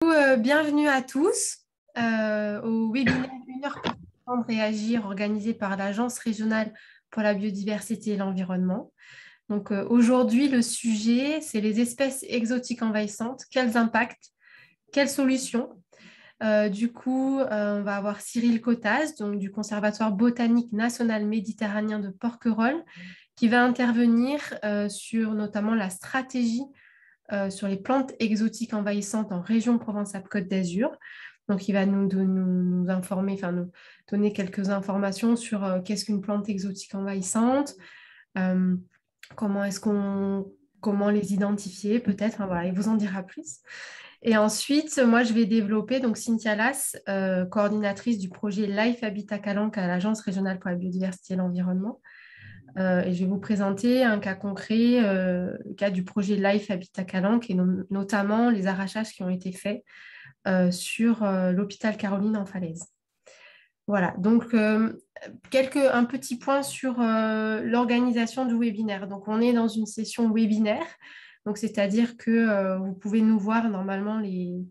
Bienvenue à tous au webinaire 1 heure pour comprendre et agir organisé par l'Agence régionale pour la biodiversité et l'environnement. Donc aujourd'hui, le sujet, c'est les espèces exotiques envahissantes. Quels impacts? Quelles solutions? On va avoir Cyril Cottaz, donc, du Conservatoire botanique national méditerranéen de Porquerolles, qui va intervenir sur notamment la stratégie sur les plantes exotiques envahissantes en région Provence-Alpes-Côte d'Azur. Donc, il va nous informer, enfin nous donner quelques informations sur qu'est-ce qu'une plante exotique envahissante, euh, comment les identifier peut-être, enfin, voilà, il vous en dira plus. Et ensuite, moi, je vais développer, donc Cynthia Lass, coordinatrice du projet Life Habitat Calanque à l'Agence régionale pour la biodiversité et l'environnement. Et je vais vous présenter un cas concret, le cas du projet Life Habitat Calanque et notamment les arrachages qui ont été faits sur l'hôpital Caroline en Falaise. Voilà, donc un petit point sur l'organisation du webinaire. Donc, on est dans une session webinaire, donc c'est-à-dire que vous pouvez nous voir normalement les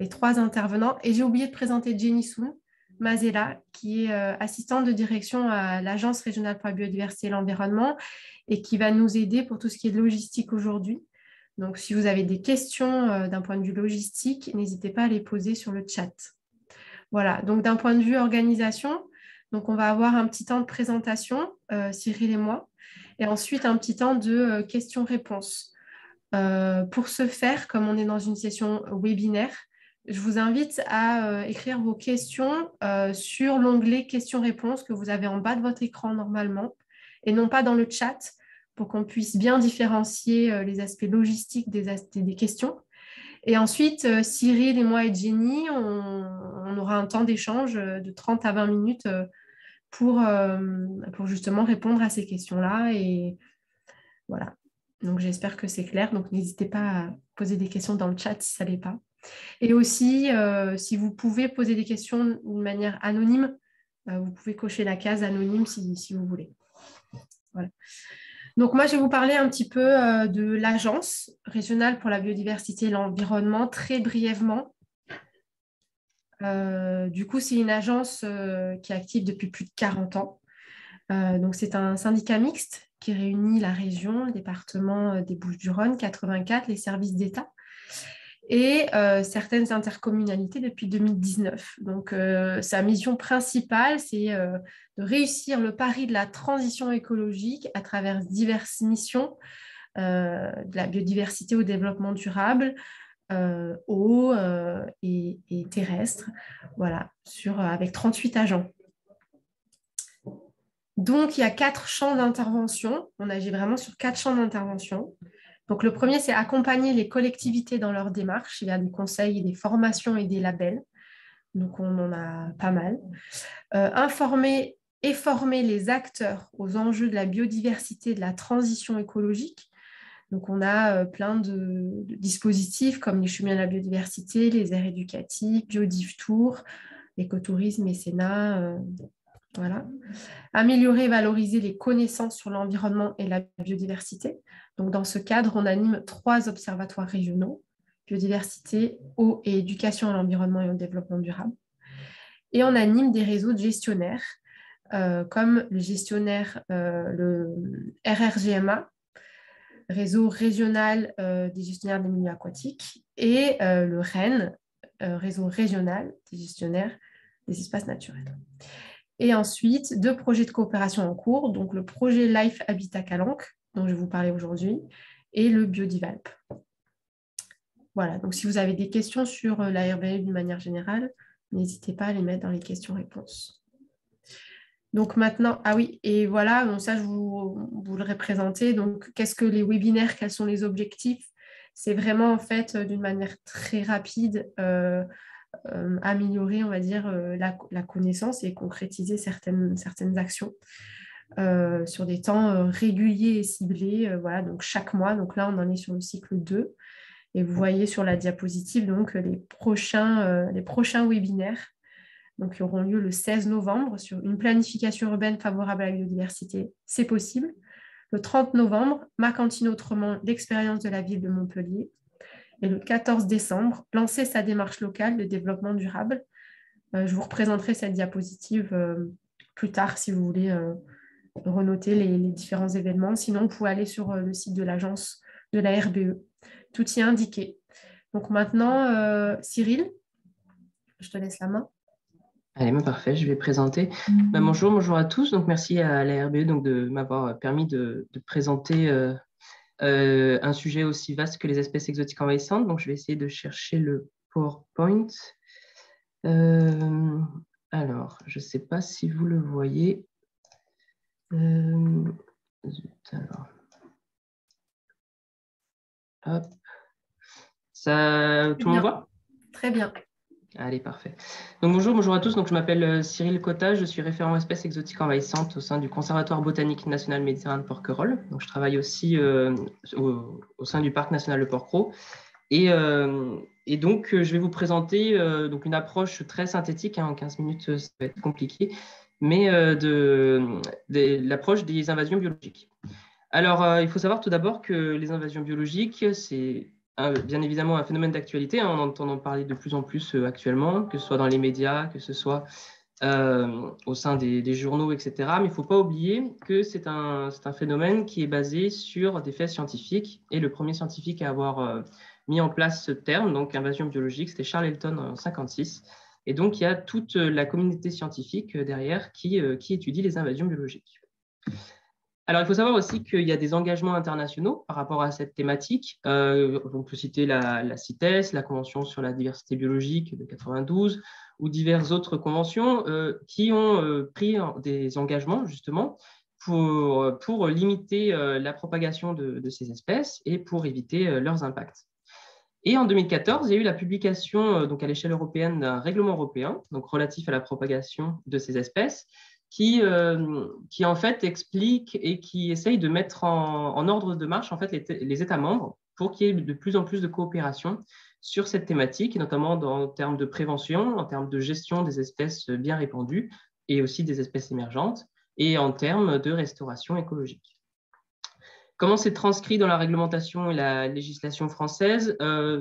trois intervenants. Et j'ai oublié de présenter Jenny Soon Mazella, qui est assistante de direction à l'Agence régionale pour la biodiversité et l'environnement et qui va nous aider pour tout ce qui est logistique aujourd'hui. Donc, si vous avez des questions d'un point de vue logistique, n'hésitez pas à les poser sur le chat. Voilà, donc d'un point de vue organisation, donc on va avoir un petit temps de présentation, Cyril et moi, et ensuite un petit temps de questions-réponses. Pour ce faire, comme on est dans une session webinaire, je vous invite à écrire vos questions sur l'onglet questions-réponses que vous avez en bas de votre écran normalement, et non pas dans le chat, pour qu'on puisse bien différencier les aspects logistiques des questions. Et ensuite, Cyril et moi et Jenny, on aura un temps d'échange de 30 à 20 minutes pour justement répondre à ces questions-là. Et voilà. Donc, j'espère que c'est clair. Donc, n'hésitez pas à poser des questions dans le chat si ça ne l'est pas. Et aussi, si vous pouvez poser des questions d'une manière anonyme, vous pouvez cocher la case anonyme si vous voulez. Voilà. Donc, moi, je vais vous parler un petit peu de l'Agence régionale pour la biodiversité et l'environnement, très brièvement. Du coup, c'est une agence qui est active depuis plus de 40 ans. Donc, c'est un syndicat mixte qui réunit la région, le département des Bouches-du-Rhône, 84, les services d'État et certaines intercommunalités depuis 2019. Donc, sa mission principale, c'est de réussir le pari de la transition écologique à travers diverses missions, de la biodiversité au développement durable, eau et terrestre, voilà, avec 38 agents. Donc, il y a 4 champs d'intervention. On agit vraiment sur 4 champs d'intervention. Donc, le premier, c'est accompagner les collectivités dans leur démarche. Il y a des conseils, des formations et des labels. Donc, on en a pas mal. Informer et former les acteurs aux enjeux de la biodiversité et de la transition écologique. Donc, on a plein de dispositifs comme les chemins de la biodiversité, les aires éducatives, Biodiv Tour, l'écotourisme, mécénat, voilà. Améliorer et valoriser les connaissances sur l'environnement et la biodiversité. Donc, dans ce cadre, on anime 3 observatoires régionaux, biodiversité, eau et éducation à l'environnement et au développement durable. Et on anime des réseaux de gestionnaires, comme le gestionnaire, le RRGMA, réseau régional des gestionnaires des milieux aquatiques, et le REN, réseau régional des gestionnaires des espaces naturels. Et ensuite, 2 projets de coopération en cours, donc le projet Life Habitat Calanque, dont je vais vous parler aujourd'hui, et le Biodivalp. Voilà, donc si vous avez des questions sur la RBE d'une manière générale, n'hésitez pas à les mettre dans les questions-réponses. Donc maintenant, ah oui, et voilà, donc ça je vous le représentais. Donc, qu'est-ce que les webinaires, quels sont les objectifs? C'est vraiment en fait d'une manière très rapide améliorer, on va dire, la connaissance et concrétiser certaines actions sur des temps réguliers et ciblés. Voilà, donc chaque mois. Donc là, on en est sur le cycle 2. Et vous voyez sur la diapositive donc, les prochains webinaires donc, qui auront lieu le 16 novembre sur une planification urbaine favorable à la biodiversité. C'est possible. Le 30 novembre, Ma cantine autrement, l'expérience de la ville de Montpellier. et le 14 décembre, lancer sa démarche locale de développement durable. Je vous représenterai cette diapositive plus tard si vous voulez renoter les différents événements. Sinon, vous pouvez aller sur le site de l'agence de la RBE. Tout y est indiqué. Donc maintenant, Cyril, je te laisse la main. Allez, parfait, je vais présenter. Bonjour à tous. Donc, merci à la RBE donc, de m'avoir permis de présenter un sujet aussi vaste que les espèces exotiques envahissantes. Donc, je vais essayer de chercher le PowerPoint. Alors, je ne sais pas si vous le voyez. Alors. Hop. Ça, tout le monde voit? Très bien. Allez, parfait. Donc, bonjour à tous. Donc, je m'appelle Cyril Cotta. Je suis référent espèces exotiques envahissantes au sein du Conservatoire botanique national Méditerranée de Porquerolles. Donc, je travaille aussi au sein du Parc national de Porquerolles. Et donc, je vais vous présenter donc une approche très synthétique. En 15 minutes, ça va être compliqué, mais l'approche des invasions biologiques. Alors, il faut savoir tout d'abord que les invasions biologiques, c'est bien évidemment un phénomène d'actualité. On entend en parler de plus en plus actuellement, que ce soit dans les médias, que ce soit au sein des journaux, etc. Mais il ne faut pas oublier que c'est un phénomène qui est basé sur des faits scientifiques. Et le premier scientifique à avoir mis en place ce terme, donc invasion biologique, c'était Charles Elton en 1956. Et donc, il y a toute la communauté scientifique derrière qui étudie les invasions biologiques. Alors, il faut savoir aussi qu'il y a des engagements internationaux par rapport à cette thématique. On peut citer la CITES, la Convention sur la diversité biologique de 92, ou diverses autres conventions qui ont pris des engagements justement pour limiter la propagation de ces espèces et pour éviter leurs impacts. Et en 2014, il y a eu la publication donc à l'échelle européenne d'un règlement européen donc relatif à la propagation de ces espèces qui en fait explique et qui essaye de mettre en ordre de marche en fait les États membres pour qu'il y ait de plus en plus de coopération sur cette thématique, notamment en termes de prévention, en termes de gestion des espèces bien répandues et aussi des espèces émergentes, et en termes de restauration écologique. Comment c'est transcrit dans la réglementation et la législation française?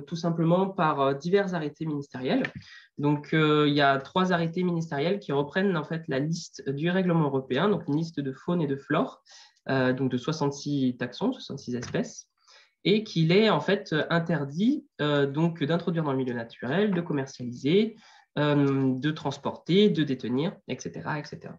Tout simplement par divers arrêtés ministériels. Donc, il y a 3 arrêtés ministériels qui reprennent en fait la liste du règlement européen, donc une liste de faune et de flore, donc de 66 taxons, 66 espèces, et qu'il est en fait interdit donc d'introduire dans le milieu naturel, de commercialiser, de transporter, de détenir, etc., etc.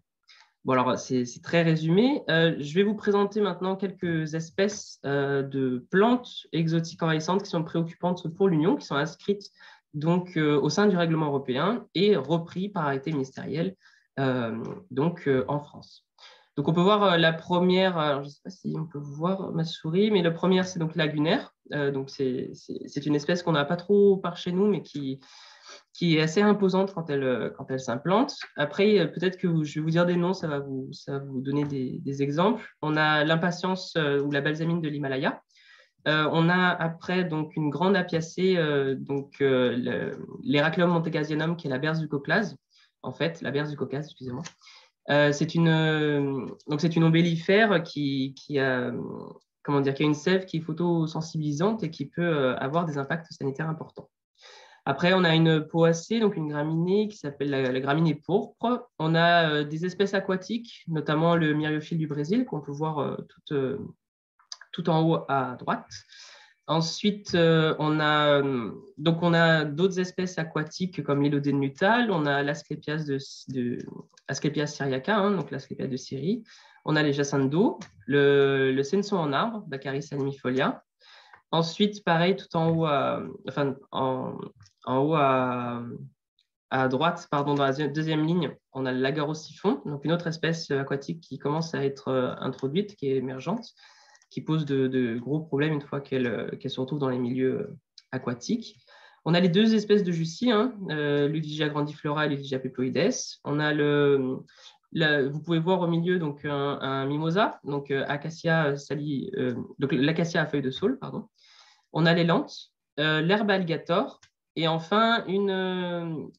Bon, alors, c'est très résumé. Je vais vous présenter maintenant quelques espèces de plantes exotiques envahissantes qui sont préoccupantes pour l'Union, qui sont inscrites donc, au sein du règlement européen et repris par arrêté ministériel en France. Donc, on peut voir la première, alors je ne sais pas si on peut voir ma souris, mais la première, c'est donc lagunaire. Donc, c'est une espèce qu'on n'a pas trop par chez nous, mais qui est assez imposante quand elle s'implante. Après, peut-être que je vais vous dire des noms, ça va vous donner des exemples. On a l'impatience ou la balsamine de l'Himalaya. On a après donc une grande apiacée, l'Heracleum montegasianum, qui est la berce du Caucase, en fait, la berce du Caucase, excusez-moi. C'est une ombellifère qui a une sève qui est photosensibilisante et qui peut avoir des impacts sanitaires importants. Après, on a une poacée, donc une graminée qui s'appelle la graminée pourpre. On a des espèces aquatiques, notamment le myriophile du Brésil, qu'on peut voir tout en haut à droite. Ensuite, on a d'autres espèces aquatiques comme l'Élodène nutale, on a l'Asclepias Asclepias syriaca, donc l'Asclepias de Syrie. On a les jacinthes d'eau, le senson en arbre, Baccharis animifolia. Ensuite, pareil, tout en haut, à droite, pardon, dans la deuxième ligne, on a le l'agarosiphon, donc une autre espèce aquatique qui commence à être introduite, qui est émergente, qui pose de gros problèmes une fois qu'elle se retrouve dans les milieux aquatiques. On a les 2 espèces de Jussie, Ludigia grandiflora et Ludigia peploides. On a vous pouvez voir au milieu donc un mimosa, donc Acacia donc l'acacia à feuilles de saule, pardon. On a les lentes, l'herbe alligator, et enfin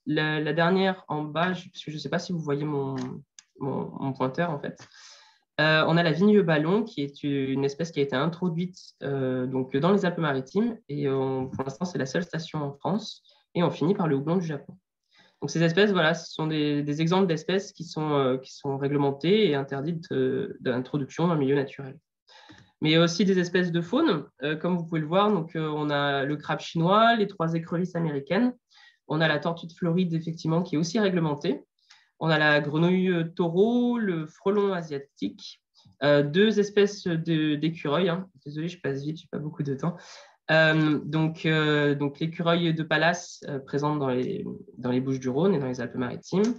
la dernière en bas, parce que je ne sais pas si vous voyez mon pointeur en fait. On a la vigne ballon, qui est une espèce qui a été introduite donc dans les Alpes-Maritimes. Et pour l'instant, c'est la seule station en France. Et on finit par le houblon du Japon. Donc ces espèces, voilà, ce sont des exemples d'espèces qui sont réglementées et interdites d'introduction dans le milieu naturel. Mais il y a aussi des espèces de faune, comme vous pouvez le voir. Donc, on a le crabe chinois, les 3 écrevisses américaines. On a la tortue de Floride, effectivement, qui est aussi réglementée. On a la grenouille taureau, le frelon asiatique, 2 espèces d'écureuils. Hein. Désolée, je passe vite, je n'ai pas beaucoup de temps. Donc l'écureuil de Pallas, présente dans les Bouches-du-Rhône et dans les Alpes-Maritimes.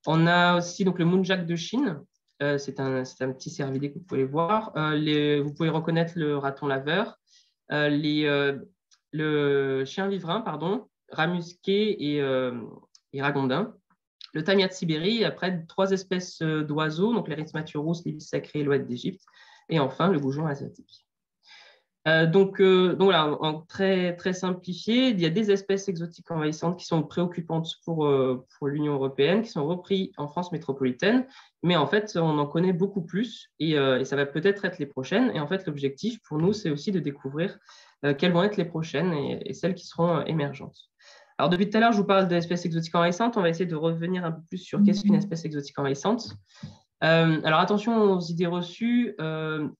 On a aussi donc, le moonjack de Chine. C'est un petit cervidé que vous pouvez voir. Vous pouvez reconnaître le raton laveur, le chien vivrin, pardon, rat musqué et ragondin. Le tamia de Sibérie, après 3 espèces d'oiseaux, donc l'Erythmature rousse, l'ibis sacré et l'ouette d'Égypte. Et enfin, le goujon asiatique. Donc voilà, en très, très simplifié, il y a des espèces exotiques envahissantes qui sont préoccupantes pour l'Union européenne, qui sont reprises en France métropolitaine, mais en fait, on en connaît beaucoup plus et ça va peut-être être les prochaines. Et en fait, l'objectif pour nous, c'est aussi de découvrir quelles vont être les prochaines et celles qui seront émergentes. Alors, depuis tout à l'heure, je vous parle d'espèces exotiques envahissantes. On va essayer de revenir un peu plus sur qu'est-ce qu'une espèce exotique envahissante. Alors attention aux idées reçues.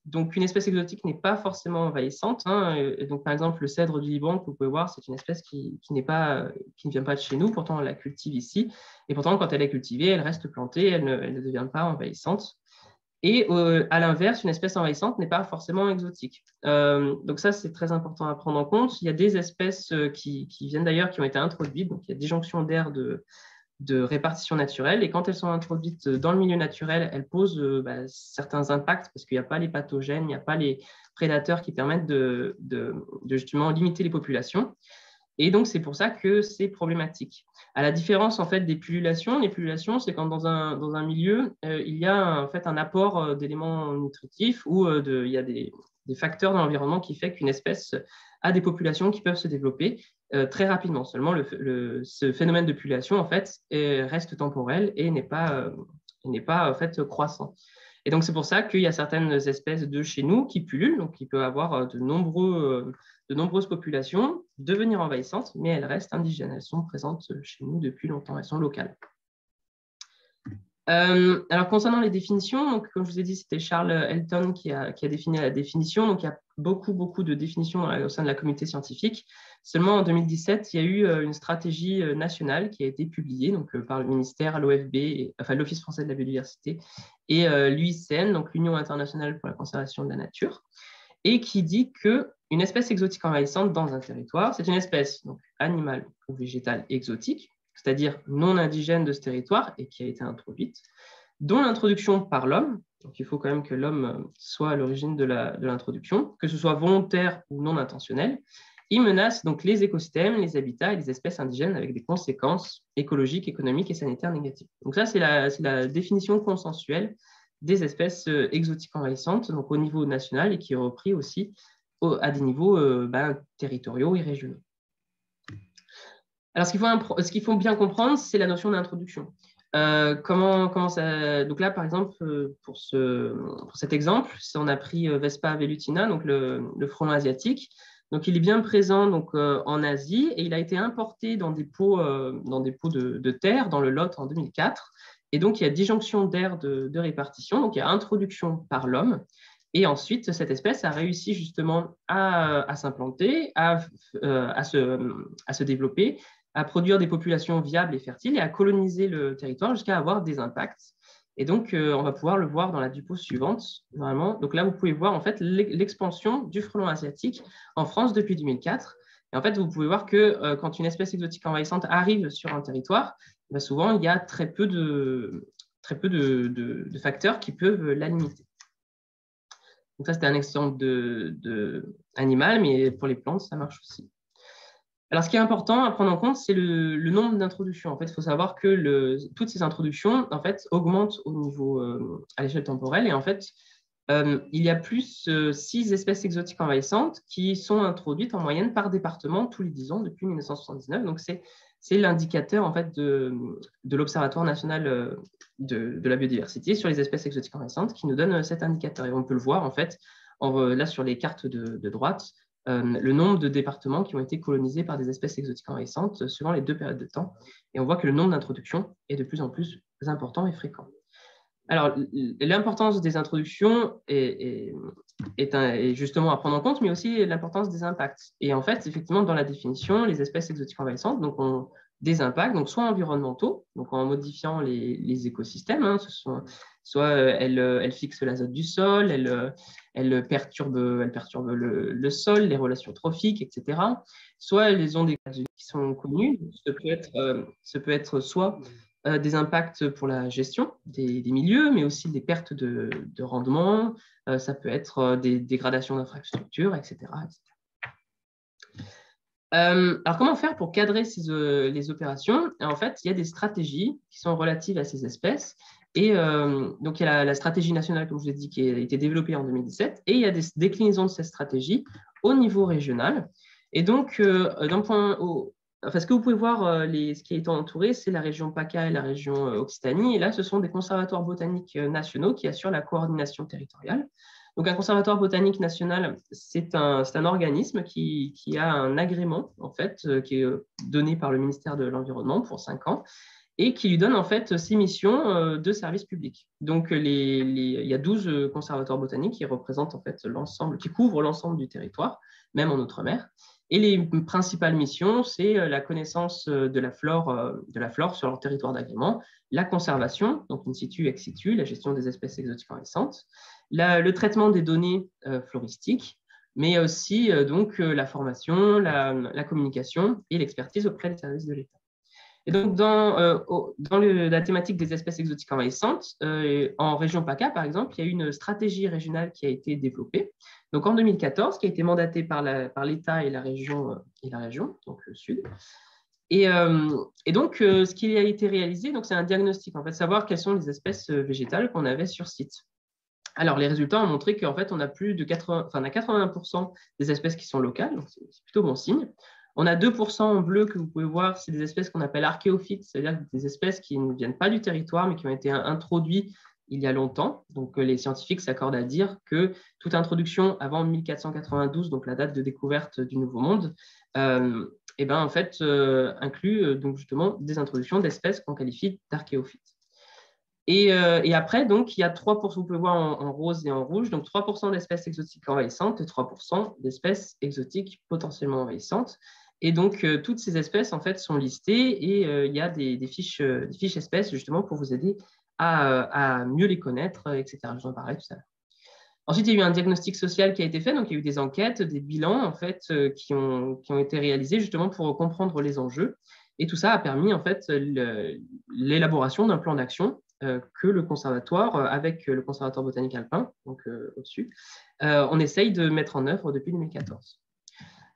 Donc une espèce exotique n'est pas forcément envahissante. Hein, et donc par exemple le cèdre du Liban que vous pouvez voir, c'est une espèce qui ne vient pas de chez nous. Pourtant on la cultive ici. Et pourtant quand elle est cultivée, elle reste plantée, elle ne devient pas envahissante. Et à l'inverse, une espèce envahissante n'est pas forcément exotique. Donc ça, c'est très important à prendre en compte. Il y a des espèces qui viennent d'ailleurs, qui ont été introduites. Donc il y a des jonctions d'air de répartition naturelle. Et quand elles sont introduites dans le milieu naturel, elles posent certains impacts parce qu'il n'y a pas les pathogènes, il n'y a pas les prédateurs qui permettent de justement limiter les populations. Et donc, c'est pour ça que c'est problématique. À la différence en fait des pullulations, les pullulations, c'est quand dans un milieu, il y a en fait un apport d'éléments nutritifs ou il y a des facteurs dans l'environnement qui fait qu'une espèce a des populations qui peuvent se développer très rapidement. Seulement, ce phénomène de pullulation en fait reste temporel et n'est pas en fait croissant. Et donc, c'est pour ça qu'il y a certaines espèces de chez nous qui pullulent, donc qui peuvent avoir de nombreuses populations, devenir envahissantes, mais elles restent indigènes. Elles sont présentes chez nous depuis longtemps, elles sont locales. Alors, concernant les définitions, donc, comme je vous ai dit, c'était Charles Elton qui a défini la définition. Donc, il y a beaucoup de définitions au sein de la communauté scientifique. Seulement en 2017, il y a eu une stratégie nationale qui a été publiée donc, par le ministère, l'OFB, enfin l'Office français de la biodiversité, et l'UICN, donc l'Union internationale pour la conservation de la nature, et qui dit qu'une espèce exotique envahissante dans un territoire, c'est une espèce donc, animale ou végétale exotique, c'est-à-dire non indigène de ce territoire et qui a été introduite, dont l'introduction par l'homme, donc il faut quand même que l'homme soit à l'origine de l'introduction, que ce soit volontaire ou non intentionnel, il menace donc les écosystèmes, les habitats et les espèces indigènes avec des conséquences écologiques, économiques et sanitaires négatives. Donc ça, c'est la définition consensuelle des espèces exotiques envahissantes, donc au niveau national et qui est repris aussi à des niveaux territoriaux et régionaux. Alors, ce qu'il faut bien comprendre, c'est la notion d'introduction. Comment ça... Donc là, par exemple, pour cet exemple, on a pris Vespa velutina, donc le frelon asiatique. Donc, il est bien présent donc, en Asie et il a été importé dans des pots de terre dans le Lot en 2004. Et donc, il y a disjonction d'air de répartition. Donc, il y a introduction par l'homme. Et ensuite, cette espèce a réussi justement à s'implanter, à se développer, à produire des populations viables et fertiles et à coloniser le territoire jusqu'à avoir des impacts. Et donc, on va pouvoir le voir dans la diapo suivante, normalement. Donc là, vous pouvez voir en fait l'expansion du frelon asiatique en France depuis 2004. Et en fait, vous pouvez voir que quand une espèce exotique envahissante arrive sur un territoire, souvent, il y a très peu de facteurs qui peuvent la limiter. Donc ça, c'était un exemple d'animal, mais pour les plantes, ça marche aussi. Alors, ce qui est important à prendre en compte, c'est le nombre d'introductions. En fait, il faut savoir que toutes ces introductions, en fait, augmentent au niveau, à l'échelle temporelle. Et en fait, il y a plus 6 espèces exotiques envahissantes qui sont introduites en moyenne par département tous les 10 ans depuis 1979. Donc, c'est l'indicateur en fait de l'Observatoire national de la biodiversité sur les espèces exotiques envahissantes qui nous donne cet indicateur. Et on peut le voir en fait là sur les cartes de droite, le nombre de départements qui ont été colonisés par des espèces exotiques envahissantes selon les 2 périodes de temps. Et on voit que le nombre d'introductions est de plus en plus important et fréquent. Alors, l'importance des introductions est justement à prendre en compte, mais aussi l'importance des impacts. Et en fait, effectivement, dans la définition, les espèces exotiques envahissantes ont des impacts, donc soit environnementaux, donc en modifiant les écosystèmes, hein, soit elles fixent l'azote du sol, elles perturbent le sol, les relations trophiques, etc. Soit elles ont des qui sont connues. Ce peut être soit des impacts pour la gestion des milieux, mais aussi des pertes de rendement. Ça peut être des dégradations d'infrastructures, etc., etc. Alors, comment faire pour cadrer les opérations? En fait, il y a des stratégies qui sont relatives à ces espèces. Et donc, il y a la stratégie nationale, comme je vous ai dit, qui a été développée en 2017. Et il y a des déclinaisons de cette stratégie au niveau régional. Et donc, ce que vous pouvez voir, ce qui est entouré, c'est la région PACA et la région Occitanie. Et là, ce sont des conservatoires botaniques nationaux qui assurent la coordination territoriale. Donc, un conservatoire botanique national, c'est un organisme qui a un agrément, en fait, qui est donné par le ministère de l'Environnement pour 5 ans et qui lui donne, en fait, 6 missions de service public. Donc, il y a 12 conservatoires botaniques qui représentent, en fait, qui couvrent l'ensemble du territoire, même en Outre-mer. Et les principales missions, c'est la connaissance de la flore sur leur territoire d'agrément, la conservation, donc in situ, ex situ, la gestion des espèces exotiques envahissantes, le traitement des données floristiques, mais aussi la formation, la communication et l'expertise auprès des services de l'État. Et donc, dans la thématique des espèces exotiques envahissantes, en région PACA, par exemple, il y a une stratégie régionale qui a été développée. Donc, en 2014, qui a été mandatée par l'État et la région, donc le Sud. Et donc, ce qui a été réalisé, c'est un diagnostic, en fait, savoir quelles sont les espèces végétales qu'on avait sur site. Alors, les résultats ont montré qu'en fait, on a plus de 80% des espèces qui sont locales, donc c'est plutôt bon signe. On a 2% en bleu que vous pouvez voir, c'est des espèces qu'on appelle archéophytes, c'est-à-dire des espèces qui ne viennent pas du territoire, mais qui ont été introduites il y a longtemps. Donc, les scientifiques s'accordent à dire que toute introduction avant 1492, donc la date de découverte du Nouveau Monde, en fait, inclut donc justement des introductions d'espèces qu'on qualifie d'archéophytes. Et après, donc, il y a 3%, vous pouvez voir en rose et en rouge, donc 3% d'espèces exotiques envahissantes et 3% d'espèces exotiques potentiellement envahissantes. Et donc, toutes ces espèces, en fait, sont listées et il y a des fiches espèces, justement, pour vous aider à mieux les connaître, etc. Je vous en parlais tout à l'heure. Ensuite, il y a eu un diagnostic social qui a été fait, donc il y a eu des enquêtes, des bilans, en fait, qui ont été réalisés, justement, pour comprendre les enjeux. Et tout ça a permis, en fait, l'élaboration d'un plan d'action que le conservatoire, avec le conservatoire botanique alpin, donc au-dessus, on essaye de mettre en œuvre depuis 2014.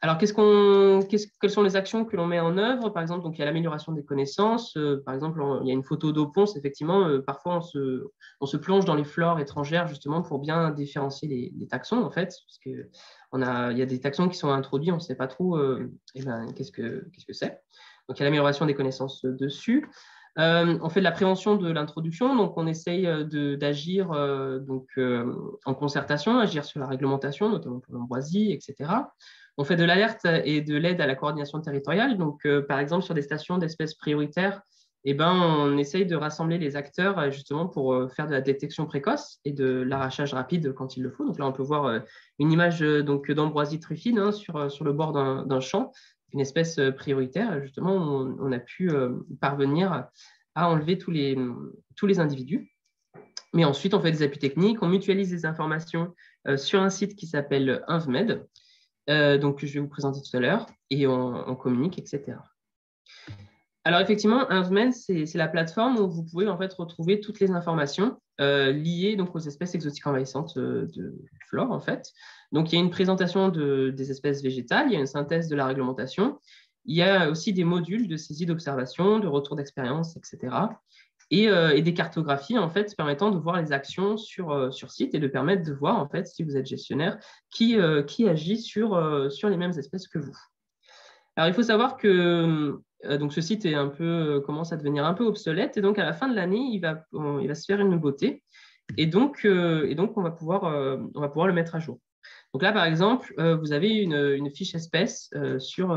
Alors, quelles sont les actions que l'on met en œuvre? Par exemple, donc, il y a l'amélioration des connaissances. Par exemple, il y a une photo d'eau ponce. Effectivement, parfois, on se plonge dans les flores étrangères justement pour bien différencier les taxons, en fait, parce qu'il y a des taxons qui sont introduits, on ne sait pas trop qu'est-ce que c'est. Donc, il y a l'amélioration des connaissances dessus. On fait de la prévention de l'introduction, donc on essaye d'agir en concertation, agir sur la réglementation, notamment pour l'ambroisie, etc. On fait de l'alerte et de l'aide à la coordination territoriale. Donc, par exemple, sur des stations d'espèces prioritaires, on essaye de rassembler les acteurs justement pour faire de la détection précoce et de l'arrachage rapide quand il le faut. Donc là, on peut voir une image d'ambroisie truffide sur le bord d'un champ, une espèce prioritaire. Justement, on a pu parvenir à enlever tous les individus. Mais ensuite, on fait des appuis techniques, on mutualise des informations sur un site qui s'appelle InvMed, donc je vais vous présenter tout à l'heure, et on communique, etc. Alors effectivement, InvMed, c'est la plateforme où vous pouvez en fait retrouver toutes les informations liées donc aux espèces exotiques envahissantes de flore en fait. Donc il y a une présentation des espèces végétales, il y a une synthèse de la réglementation, il y a aussi des modules de saisie d'observation, de retour d'expérience, etc. Et des cartographies en fait permettant de voir les actions sur site et de permettre de voir en fait si vous êtes gestionnaire qui agit sur les mêmes espèces que vous. Alors, il faut savoir que donc ce site est commence à devenir un peu obsolète et donc à la fin de l'année, il va se faire une nouveauté et donc on va pouvoir le mettre à jour. Donc là, par exemple, vous avez une fiche espèce sur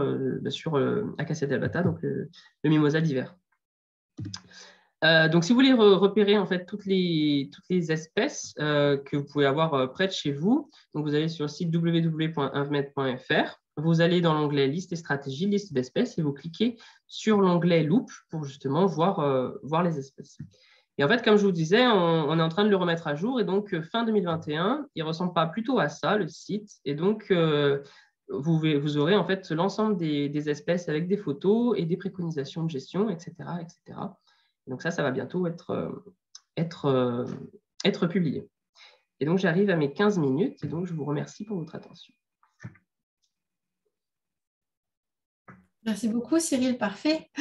Acacia delbata, donc le mimosa d'hiver. Donc, si vous voulez repérer en fait toutes les espèces que vous pouvez avoir près de chez vous, donc vous allez sur le site www.invmed.fr, vous allez dans l'onglet liste et stratégie, liste d'espèces, et vous cliquez sur l'onglet loupe pour justement voir les espèces. Et en fait, comme je vous disais, on est en train de le remettre à jour, et donc fin 2021, il ressemble pas plutôt à ça, le site, et donc vous aurez en fait l'ensemble des espèces avec des photos et des préconisations de gestion, etc., etc. Donc ça va bientôt être publié. Et donc, j'arrive à mes 15 minutes et donc je vous remercie pour votre attention. Merci beaucoup, Cyril. Parfait.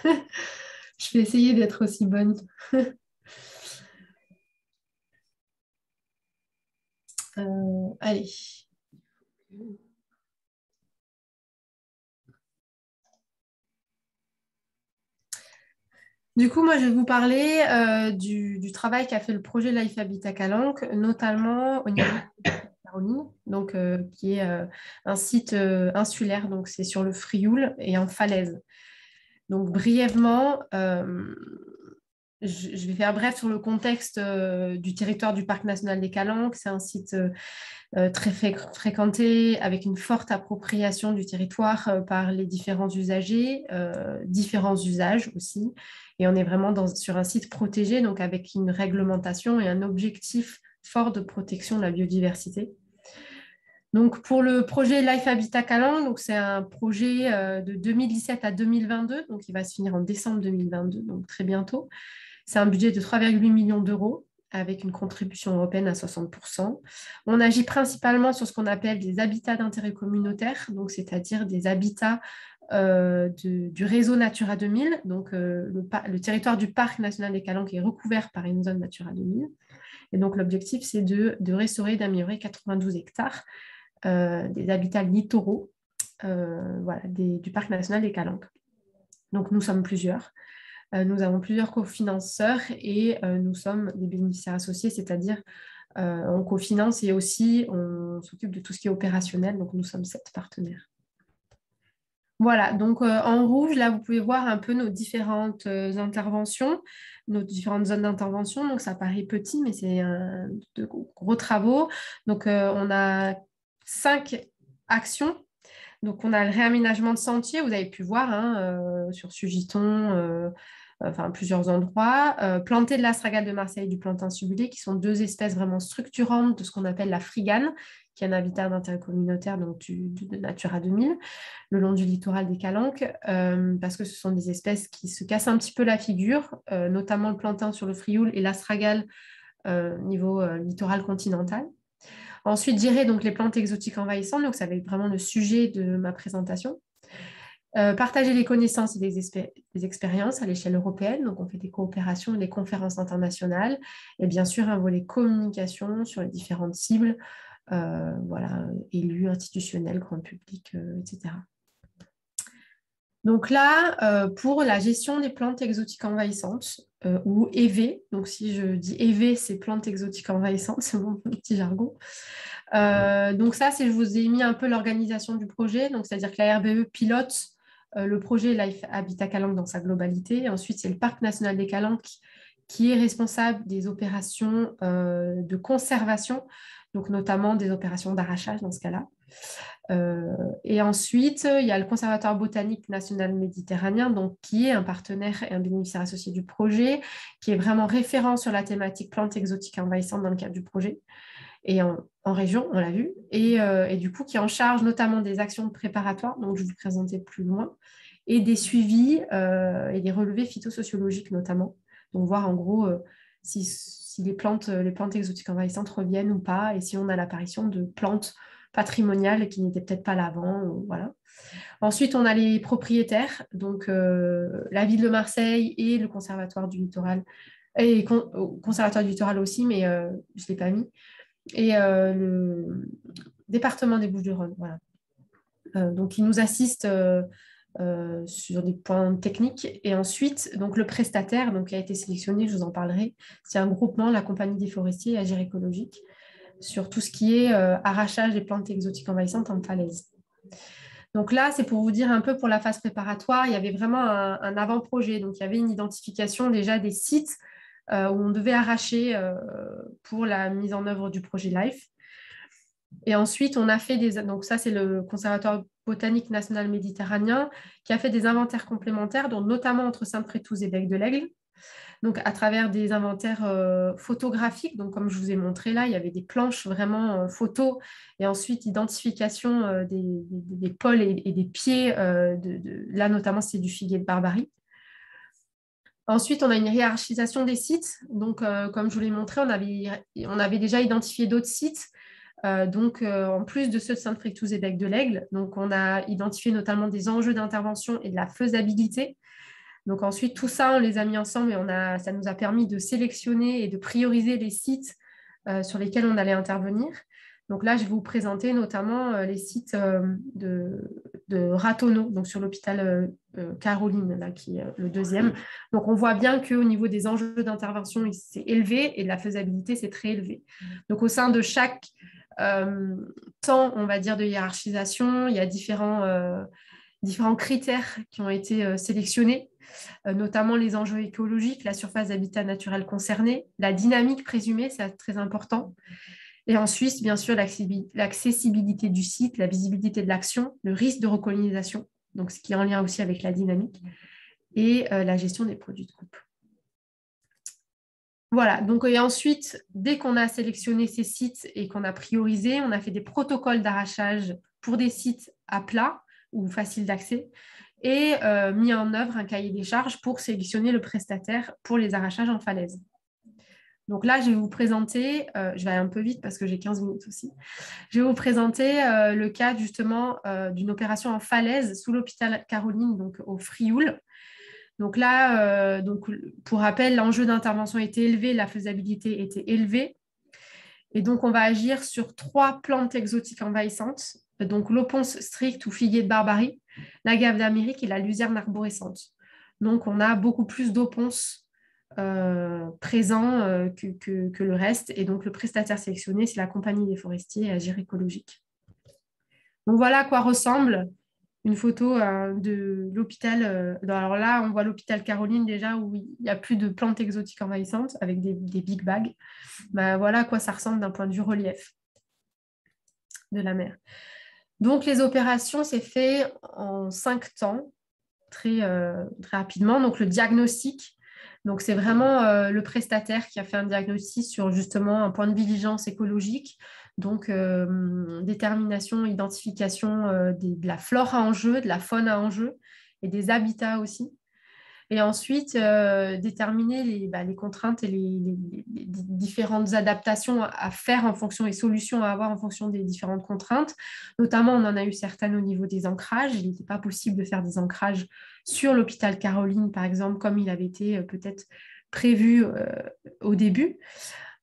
Je vais essayer d'être aussi bonne. Allez. Du coup, moi, je vais vous parler du travail qu'a fait le projet Life Habitat Calanque, notamment au niveau de Caroline, donc, qui est un site insulaire, donc c'est sur le Frioul et en falaise. Donc, brièvement, je vais faire bref sur le contexte du territoire du Parc national des Calanques. C'est un site très fréquenté, avec une forte appropriation du territoire par les différents usagers, différents usages aussi. Et on est vraiment sur un site protégé, donc avec une réglementation et un objectif fort de protection de la biodiversité. Donc, pour le projet Life Habitat Calanque, c'est un projet de 2017 à 2022, donc il va se finir en décembre 2022, donc très bientôt. C'est un budget de 3,8 millions d'euros avec une contribution européenne à 60%. On agit principalement sur ce qu'on appelle des habitats d'intérêt communautaire, donc c'est-à-dire des habitats du réseau Natura 2000. Donc, le territoire du Parc national des Calanques est recouvert par une zone Natura 2000. Et donc, l'objectif, c'est de restaurer et d'améliorer 92 hectares des habitats littoraux du Parc national des Calanques. Donc, nous sommes plusieurs. Nous avons plusieurs cofinanceurs et nous sommes des bénéficiaires associés, c'est-à-dire on cofinance et aussi on s'occupe de tout ce qui est opérationnel. Donc, nous sommes 7 partenaires. Voilà, donc en rouge, là, vous pouvez voir un peu nos différentes interventions, nos différentes zones d'intervention. Donc, ça paraît petit, mais c'est de gros travaux. Donc, on a 5 actions. Donc, on a le réaménagement de sentiers, vous avez pu voir sur Sugiton, plusieurs endroits. Planter de l'astragale de Marseille et du plantain subulé, qui sont 2 espèces vraiment structurantes de ce qu'on appelle la frigane, qui est un habitat d'intérêt communautaire donc de Natura 2000, le long du littoral des Calanques, parce que ce sont des espèces qui se cassent un petit peu la figure, notamment le plantain sur le Frioul et l'astragale niveau littoral continental. Ensuite, gérer donc les plantes exotiques envahissantes, donc ça va être vraiment le sujet de ma présentation. Partager les connaissances et des expériences à l'échelle européenne, donc on fait des coopérations et des conférences internationales, et bien sûr un volet communication sur les différentes cibles, élus, institutionnels, grand public, etc. Donc là, pour la gestion des plantes exotiques envahissantes, ou EV, donc si je dis EV, c'est plantes exotiques envahissantes, c'est mon petit jargon. Donc ça, je vous ai mis un peu l'organisation du projet, donc c'est-à-dire que la RBE pilote le projet Life Habitat Calanque dans sa globalité. Et ensuite, c'est le Parc national des Calanques qui est responsable des opérations de conservation, donc notamment des opérations d'arrachage dans ce cas-là. Et ensuite, il y a le Conservatoire botanique national méditerranéen, donc, qui est un partenaire et un bénéficiaire associé du projet, qui est vraiment référent sur la thématique plantes exotiques envahissantes dans le cadre du projet. Et en région, on l'a vu, et du coup, qui est en charge notamment des actions préparatoires, donc je vais vous présenter plus loin, et des suivis et des relevés phytosociologiques notamment. Donc voir en gros si les plantes exotiques envahissantes reviennent ou pas, et si on a l'apparition de plantes patrimoniales qui n'étaient peut-être pas là avant. Voilà. Ensuite, on a les propriétaires, donc la ville de Marseille et le Conservatoire du littoral, et Conservatoire du littoral aussi, mais je ne l'ai pas mis, et le département des Bouches-du-Rhône. Voilà. Donc, il nous assiste sur des points techniques. Et ensuite, donc, le prestataire donc, qui a été sélectionné, je vous en parlerai, c'est un groupement, la Compagnie des forestiers et Agir écologique, sur tout ce qui est arrachage des plantes exotiques envahissantes en falaise. Donc là, c'est pour vous dire un peu pour la phase préparatoire, il y avait vraiment un avant-projet. Donc, il y avait une identification déjà des sites où on devait arracher pour la mise en œuvre du projet LIFE. Et ensuite, on a fait des... Donc ça, c'est le Conservatoire botanique national méditerranéen qui a fait des inventaires complémentaires, dont notamment entre Sainte-Frétouse et Bec-de-l'Aigle. Donc, à travers des inventaires photographiques, donc comme je vous ai montré là, il y avait des planches vraiment photos et ensuite identification des pôles et des pieds. Là, notamment, c'est du figuier de Barbarie. Ensuite, on a une hiérarchisation des sites. Donc, comme je vous l'ai montré, on avait déjà identifié d'autres sites. En plus de ceux de Sainte-Frétouse et Bec-de-l'Aigle, donc on a identifié notamment des enjeux d'intervention et de la faisabilité. Donc ensuite, tout ça, on les a mis ensemble et ça nous a permis de sélectionner et de prioriser les sites sur lesquels on allait intervenir. Donc là, je vais vous présenter notamment les sites de Ratonneau, donc sur l'hôpital Caroline, là, qui est le deuxième. Donc on voit bien qu'au niveau des enjeux d'intervention, c'est élevé et de la faisabilité, c'est très élevé. Donc au sein de chaque temps, on va dire, de hiérarchisation, il y a différents critères qui ont été sélectionnés, notamment les enjeux écologiques, la surface d'habitat naturel concernée, la dynamique présumée, c'est très important. Et ensuite, bien sûr, l'accessibilité du site, la visibilité de l'action, le risque de recolonisation, donc ce qui est en lien aussi avec la dynamique, et la gestion des produits de coupe. Voilà, donc et ensuite, dès qu'on a sélectionné ces sites et qu'on a priorisé, on a fait des protocoles d'arrachage pour des sites à plat ou faciles d'accès et mis en œuvre un cahier des charges pour sélectionner le prestataire pour les arrachages en falaise. Donc là, je vais vous présenter, je vais aller un peu vite parce que j'ai 15 minutes aussi, je vais vous présenter le cas justement d'une opération en falaise sous l'hôpital Caroline, donc au Frioul. Donc là, pour rappel, l'enjeu d'intervention était élevé, la faisabilité était élevée. Et donc, on va agir sur 3 plantes exotiques envahissantes, donc l'oponce stricte ou figuier de Barbarie, l'agave d'Amérique et la luzerne arborescente. Donc, on a beaucoup plus d'oponces présents que le reste. Et donc, le prestataire sélectionné, c'est la Compagnie des forestiers et Agir écologique. Donc, voilà à quoi ressemble une photo de l'hôpital. Alors là, on voit l'hôpital Caroline déjà où il n'y a plus de plantes exotiques envahissantes avec des big bags. Voilà à quoi ça ressemble d'un point de vue relief de la mer. Donc, les opérations, c'est fait en 5 temps, très rapidement. Donc, le diagnostic. Donc, c'est vraiment le prestataire qui a fait un diagnostic sur justement un point de vigilance écologique. Donc, détermination, identification de la flore à enjeu, de la faune à enjeu et des habitats aussi. Et ensuite, déterminer les contraintes et les différentes adaptations à faire en fonction des solutions à avoir en fonction des différentes contraintes. Notamment, on en a eu certaines au niveau des ancrages. Il n'était pas possible de faire des ancrages sur l'hôpital Caroline, par exemple, comme il avait été peut-être prévu au début.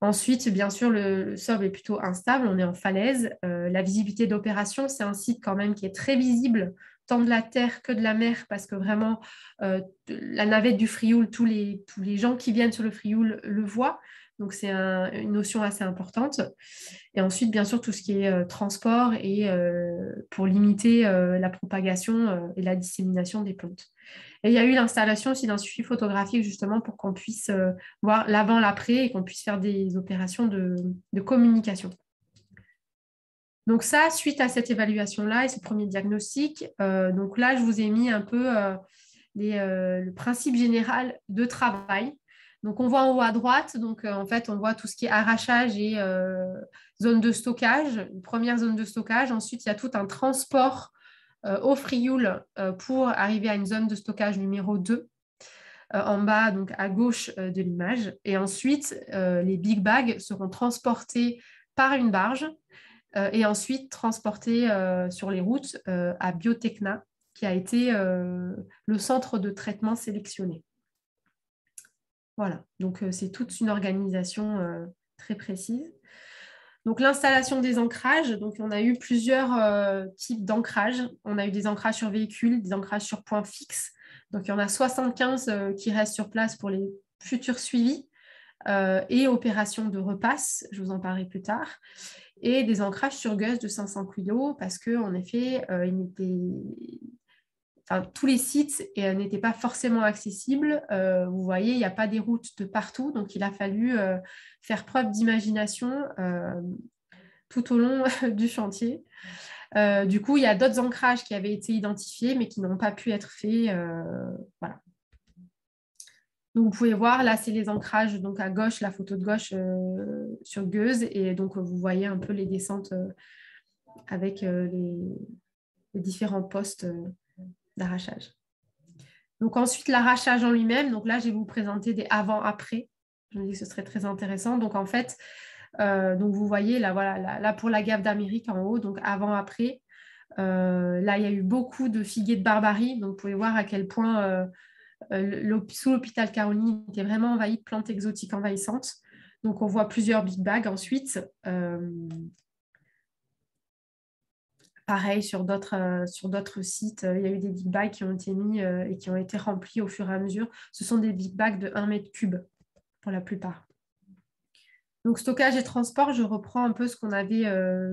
Ensuite, bien sûr, le sol est plutôt instable, on est en falaise. La visibilité d'opération, c'est un site quand même qui est très visible, tant de la terre que de la mer, parce que vraiment, la navette du Frioul, tous les gens qui viennent sur le Frioul le voient. Donc, c'est une notion assez importante. Et ensuite, bien sûr, tout ce qui est transport et pour limiter la propagation et la dissémination des plantes. Et il y a eu l'installation aussi d'un suivi photographique justement pour qu'on puisse voir l'avant, l'après et qu'on puisse faire des opérations de communication. Donc ça, suite à cette évaluation-là et ce premier diagnostic, donc là, je vous ai mis un peu le principe général de travail. Donc on voit en haut à droite, donc en fait, on voit tout ce qui est arrachage et zone de stockage, une première zone de stockage. Ensuite, il y a tout un transport au Frioul pour arriver à une zone de stockage numéro 2 en bas, donc à gauche de l'image. Et ensuite, les big bags seront transportés par une barge et ensuite transportés sur les routes à Biotechna, qui a été le centre de traitement sélectionné. Voilà, donc c'est toute une organisation très précise. Donc, l'installation des ancrages, donc on a eu plusieurs types d'ancrages. On a eu des ancrages sur véhicules, des ancrages sur points fixes. Donc, il y en a 75 qui restent sur place pour les futurs suivis et opérations de repasse, je vous en parlerai plus tard, et des ancrages sur Gus de 500 kg parce qu'en effet, tous les sites n'étaient pas forcément accessibles. Vous voyez, il n'y a pas des routes de partout, donc il a fallu faire preuve d'imagination tout au long du chantier. Du coup, il y a d'autres ancrages qui avaient été identifiés, mais qui n'ont pas pu être faits. Voilà. Donc, vous pouvez voir, là, c'est les ancrages. Donc, à gauche, la photo de gauche sur Gueuse. Et donc, vous voyez un peu les descentes avec les différents postes d'arrachage. Donc, ensuite, l'arrachage en lui-même. Donc, là, je vais vous présenter des avant-après. Je me dis que ce serait très intéressant. Donc, en fait, donc vous voyez, là, voilà, là, pour la gaffe d'Amérique en haut, donc avant-après. Là, il y a eu beaucoup de figuiers de Barbarie. Donc, vous pouvez voir à quel point sous l'hôpital Caroline était vraiment envahi de plantes exotiques envahissantes. Donc, on voit plusieurs big bags ensuite. Pareil, sur d'autres sites, il y a eu des big bags qui ont été mis et qui ont été remplis au fur et à mesure. Ce sont des big bags de 1 mètre cube pour la plupart. Donc, stockage et transport, je reprends un peu ce qu'on avait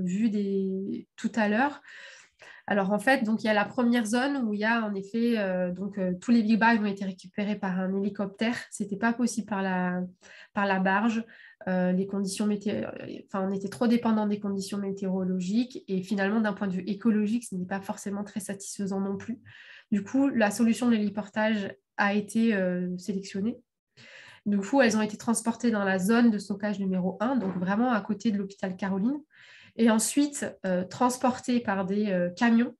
vu tout à l'heure. Alors, en fait, donc, il y a la première zone où il y a en effet tous les big bags ont été récupérés par un hélicoptère. Ce n'était pas possible par la barge. Les conditions on était trop dépendant des conditions météorologiques et finalement, d'un point de vue écologique, ce n'est pas forcément très satisfaisant non plus. Du coup, la solution de l'héliportage a été sélectionnée. Du coup, elles ont été transportées dans la zone de stockage numéro 1, donc vraiment à côté de l'hôpital Caroline, et ensuite transportées par des camions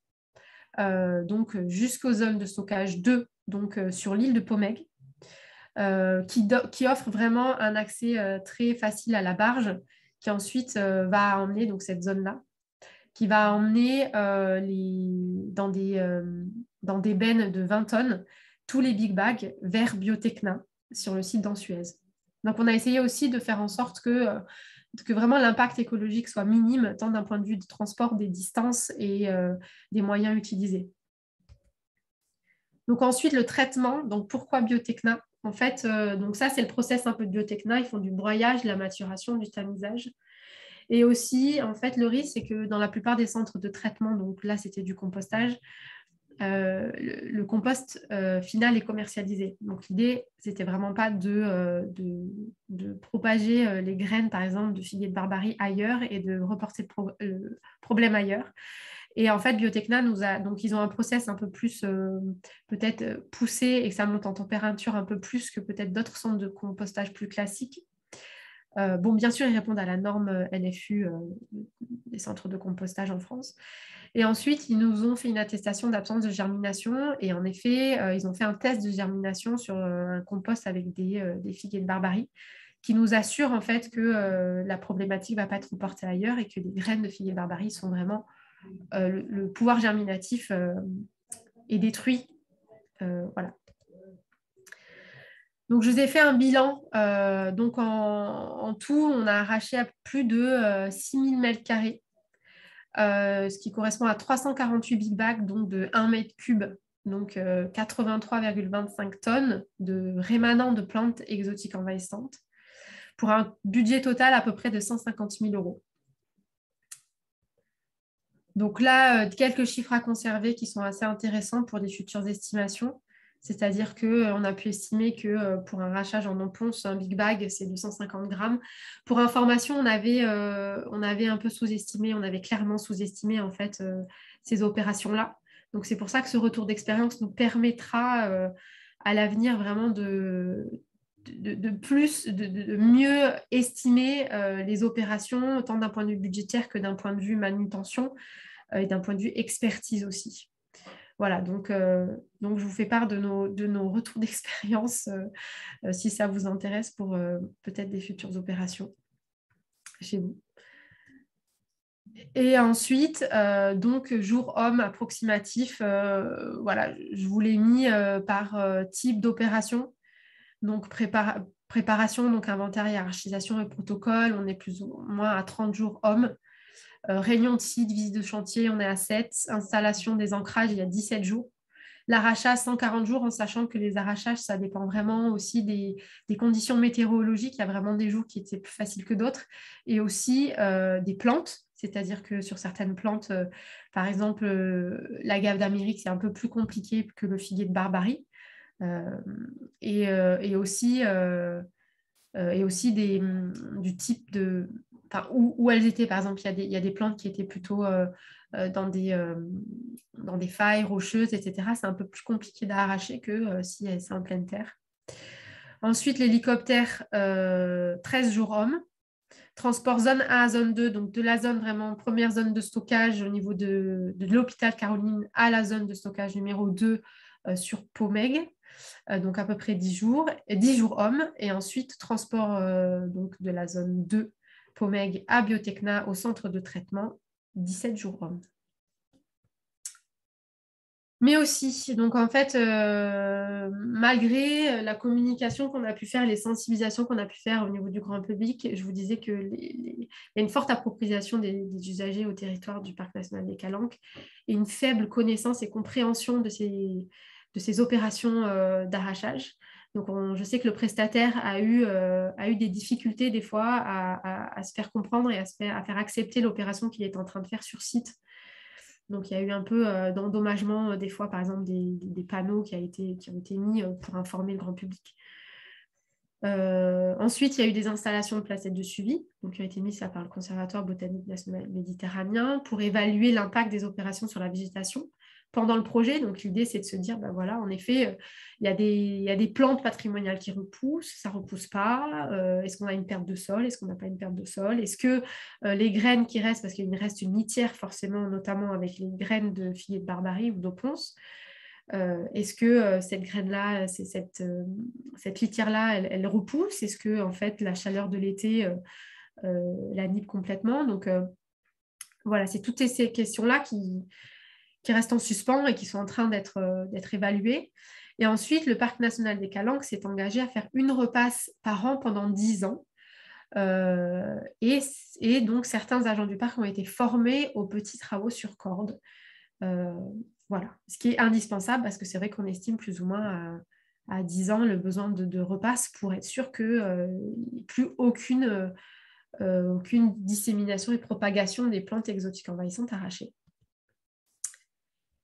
donc jusqu'aux zones de stockage 2, donc sur l'île de Pomègue, qui offre vraiment un accès très facile à la barge, qui ensuite va emmener donc, cette zone-là, qui va emmener dans des bennes de 20 tonnes tous les big bags vers Biotechna sur le site d'Ansuez. Donc, on a essayé aussi de faire en sorte que vraiment l'impact écologique soit minime, tant d'un point de vue du transport, des distances et des moyens utilisés. Donc ensuite, le traitement. Donc, pourquoi Biotechna? En fait, donc ça, c'est le process un peu de Biotechna. Ils font du broyage, de la maturation, du tamisage. Et aussi, en fait, le risque, c'est que dans la plupart des centres de traitement, donc là, c'était du compostage, le compost final est commercialisé. Donc, l'idée, c'était vraiment pas de propager les graines, par exemple, de figuier de Barbarie ailleurs et de reporter le problème ailleurs. Et en fait, Biotechna donc ils ont un process un peu plus peut-être poussé et que ça monte en température un peu plus que peut-être d'autres centres de compostage plus classiques. Bon, bien sûr, ils répondent à la norme NFU des centres de compostage en France. Et ensuite, ils nous ont fait une attestation d'absence de germination. Et en effet, ils ont fait un test de germination sur un compost avec des figuiers de Barbarie qui nous assure en fait que la problématique ne va pas être reportée ailleurs et que les graines de figuier de Barbarie sont vraiment le pouvoir germinatif est détruit. Voilà. Donc, je vous ai fait un bilan. Donc, en tout, on a arraché à plus de 6000 mètres carrés, ce qui correspond à 348 big bags, donc de 1 mètre cube, donc 83,25 tonnes de rémanents de plantes exotiques envahissantes, pour un budget total à peu près de 150 000 €. Donc là, quelques chiffres à conserver qui sont assez intéressants pour des futures estimations. C'est-à-dire qu'on a pu estimer que pour un arrachage en enponce, un big bag, c'est 250 grammes. Pour information, on avait un peu sous-estimé, on avait clairement sous-estimé en fait ces opérations-là. Donc c'est pour ça que ce retour d'expérience nous permettra à l'avenir vraiment de mieux estimer les opérations, tant d'un point de vue budgétaire que d'un point de vue manutention et d'un point de vue expertise aussi. Voilà, donc je vous fais part de nos retours d'expérience si ça vous intéresse pour peut-être des futures opérations chez vous. Et ensuite, donc jour homme approximatif, voilà, je vous l'ai mis par type d'opération. Donc, Préparation, donc inventaire, hiérarchisation et protocole, on est plus ou moins à 30 jours hommes. Réunion de site, visite de chantier, on est à 7. Installation des ancrages, il y a 17 jours. L'arrachage, 140 jours, en sachant que les arrachages, ça dépend vraiment aussi des conditions météorologiques. Il y a vraiment des jours qui étaient plus faciles que d'autres. Et aussi des plantes, c'est-à-dire que sur certaines plantes, par exemple, l'agave d'Amérique, c'est un peu plus compliqué que le figuier de Barbarie. Et aussi du type de... Enfin, où elles étaient, par exemple, il y a des plantes qui étaient plutôt dans des failles rocheuses, etc. C'est un peu plus compliqué d'arracher que si c'est en pleine terre. Ensuite, l'hélicoptère, 13 jours hommes. Transport zone 1 à zone 2, donc de la zone vraiment, première zone de stockage au niveau de l'hôpital Caroline à la zone de stockage numéro 2 sur Pomègue. Donc à peu près 10 jours, 10 jours hommes, et ensuite transport donc de la zone 2 Pomègue à Biotechna au centre de traitement, 17 jours hommes. Mais aussi, donc en fait, malgré la communication qu'on a pu faire, les sensibilisations qu'on a pu faire au niveau du grand public, je vous disais qu'il y a une forte appropriation des usagers au territoire du Parc national des Calanques et une faible connaissance et compréhension de ces opérations d'arrachage. Donc, je sais que le prestataire a eu des difficultés des fois à se faire comprendre et à faire accepter l'opération qu'il est en train de faire sur site. Donc, il y a eu un peu d'endommagement, des fois, par exemple, des panneaux qui ont été mis pour informer le grand public. Ensuite, il y a eu des installations de placettes de suivi, donc, qui ont été mises par le Conservatoire botanique national méditerranéen pour évaluer l'impact des opérations sur la végétation pendant le projet. Donc, l'idée, c'est de se dire, ben voilà, en effet, il y a des plantes patrimoniales qui repoussent, ça ne repousse pas. Est-ce qu'on a une perte de sol? Est-ce qu'on n'a pas une perte de sol? Est-ce que les graines qui restent, parce qu'il reste une litière forcément, notamment avec les graines de figuier de Barbarie ou d'Oponce, est-ce que cette graine-là, cette litière-là, elle repousse? Est-ce que en fait, la chaleur de l'été la nippe complètement? Donc, voilà, c'est toutes ces questions-là qui restent en suspens et qui sont en train d'être évaluées. Et ensuite, le Parc national des Calanques s'est engagé à faire une repasse par an pendant 10 ans. Et donc, certains agents du parc ont été formés aux petits travaux sur corde. Voilà, ce qui est indispensable parce que c'est vrai qu'on estime plus ou moins à 10 ans le besoin de repasse pour être sûr qu'il n'y ait plus aucune dissémination et propagation des plantes exotiques envahissantes arrachées.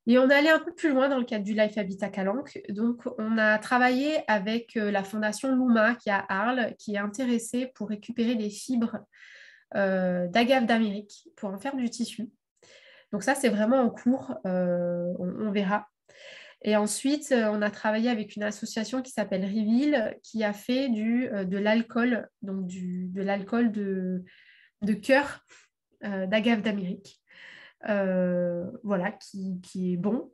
Et on est allé un peu plus loin dans le cadre du Life Habitat Calanques. Donc, on a travaillé avec la fondation Luma qui est à Arles, qui est intéressée pour récupérer des fibres d'agave d'Amérique pour en faire du tissu. Donc ça, c'est vraiment en cours, on verra. Et ensuite, on a travaillé avec une association qui s'appelle Reveal, qui a fait de l'alcool, donc de l'alcool de cœur d'agave d'Amérique. Voilà, qui est bon.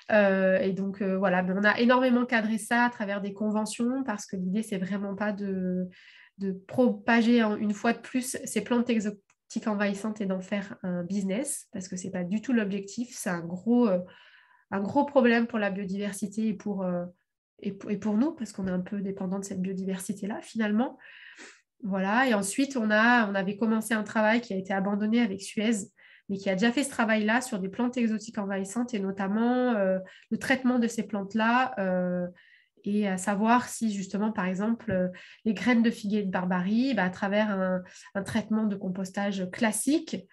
Et donc, voilà, mais on a énormément cadré ça à travers des conventions parce que l'idée, c'est vraiment pas de propager une fois de plus ces plantes exotiques envahissantes et d'en faire un business parce que c'est pas du tout l'objectif. C'est un gros problème pour la biodiversité et pour nous parce qu'on est un peu dépendant de cette biodiversité-là finalement. Voilà, et ensuite, on avait commencé un travail qui a été abandonné avec Suez, mais qui a déjà fait ce travail-là sur des plantes exotiques envahissantes et notamment le traitement de ces plantes-là et à savoir si justement, par exemple, les graines de figuier de Barbarie, à travers un traitement de compostage classique,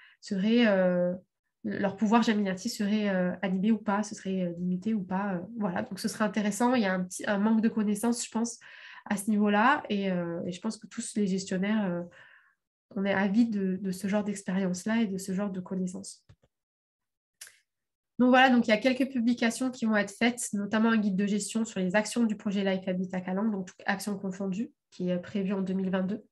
leur pouvoir germinatif serait animé ou pas, ce serait limité ou pas. Voilà, donc ce serait intéressant. Il y a un manque de connaissances, je pense, à ce niveau-là et je pense que tous les gestionnaires on est avides de ce genre d'expérience-là et de ce genre de connaissances. Donc voilà, donc il y a quelques publications qui vont être faites, notamment un guide de gestion sur les actions du projet Life Habitat Calanques, donc toutes actions confondues, qui est prévu en 2022.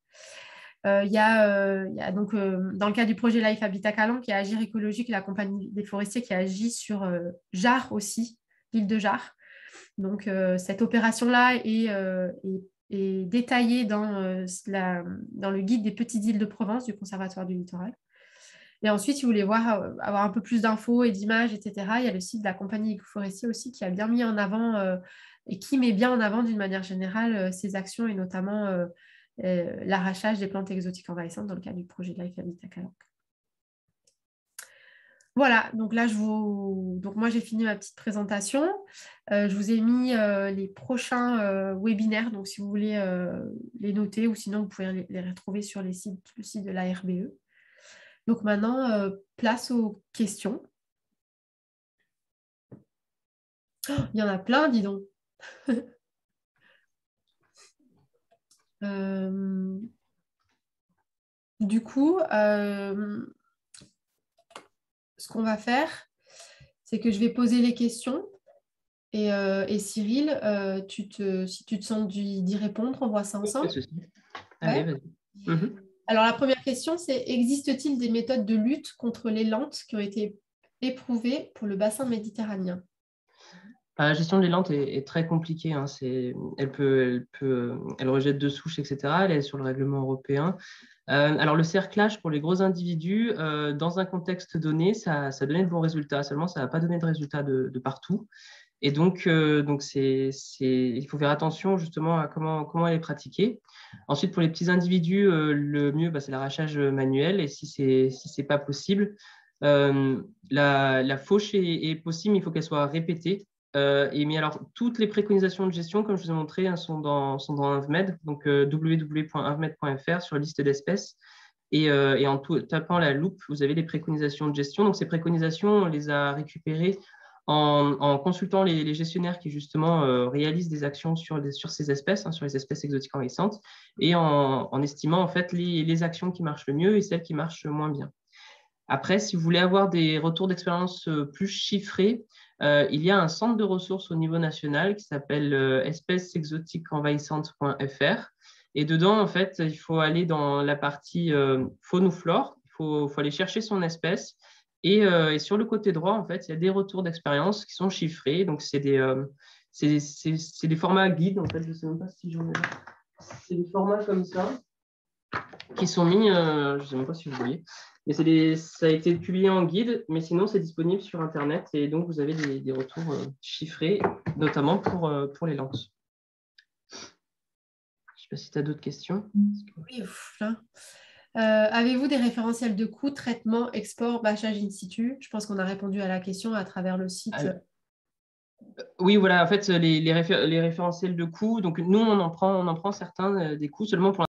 Il y a donc, dans le cadre du projet Life Habitat Calanques, il y a Agir Écologique, la compagnie des forestiers qui agit sur Jard aussi, l'île de Jard. Donc cette opération-là est détaillée dans le guide des petites îles de Provence du Conservatoire du littoral. Et ensuite, si vous voulez avoir un peu plus d'infos et d'images, etc., il y a le site de la compagnie Forestier aussi qui a bien mis en avant et qui met bien en avant d'une manière générale ces actions et notamment l'arrachage des plantes exotiques envahissantes dans le cadre du projet de Life Habitat Calanque. Voilà, donc là, donc moi, j'ai fini ma petite présentation. Je vous ai mis les prochains webinaires, donc si vous voulez les noter ou sinon, vous pouvez les retrouver sur le site de l'ARBE. Donc maintenant, place aux questions. Oh, il y en a plein, dis donc. Du coup, ce qu'on va faire, c'est que je vais poser les questions. Et Cyril, si tu te sens d'y répondre, on voit ça ensemble. Allez, vas-y. Alors, la première question, c'est existe-t-il des méthodes de lutte contre les lentes qui ont été éprouvées pour le bassin méditerranéen? La gestion des lentes est très compliquée. Hein. Elle rejette deux souches, etc. Elle est sur le règlement européen. Alors, le cerclage pour les gros individus, dans un contexte donné, ça donnait de bons résultats. Seulement, ça n'a pas donné de résultats de partout. Et donc il faut faire attention justement à comment elle est pratiquée. Ensuite, pour les petits individus, le mieux, c'est l'arrachage manuel. Et si ce n'est pas possible, la fauche est possible, mais il faut qu'elle soit répétée. Mais alors, toutes les préconisations de gestion, comme je vous ai montré, hein, sont dans INVMED, donc www.invmed.fr sur la liste d'espèces. Et en tapant la loupe, vous avez les préconisations de gestion. Donc, ces préconisations, on les a récupérées en consultant les gestionnaires qui, justement, réalisent des actions sur ces espèces, hein, sur les espèces exotiques envahissantes, et en estimant, en fait, les actions qui marchent le mieux et celles qui marchent moins bien. Après, si vous voulez avoir des retours d'expérience plus chiffrés, il y a un centre de ressources au niveau national qui s'appelle espècesexotiquesenvahissantes.fr. Et dedans, en fait, il faut aller dans la partie faune ou flore. Il faut aller chercher son espèce. Et sur le côté droit, en fait, il y a des retours d'expérience qui sont chiffrés. Donc, c'est des formats guides. En fait, je ne sais même pas si j'en ai. C'est des formats comme ça qui sont mis, je ne sais même pas si vous voyez. Mais ça a été publié en guide, mais sinon, c'est disponible sur Internet. Et donc, vous avez des retours chiffrés, notamment pour les lentes. Je ne sais pas si tu as d'autres questions. Oui, avez-vous des référentiels de coûts, traitement, export, bâchage in situ? Je pense qu'on a répondu à la question à travers le site. Oui, voilà, en fait, les référentiels de coûts, donc nous, on en prend certains des coûts seulement pour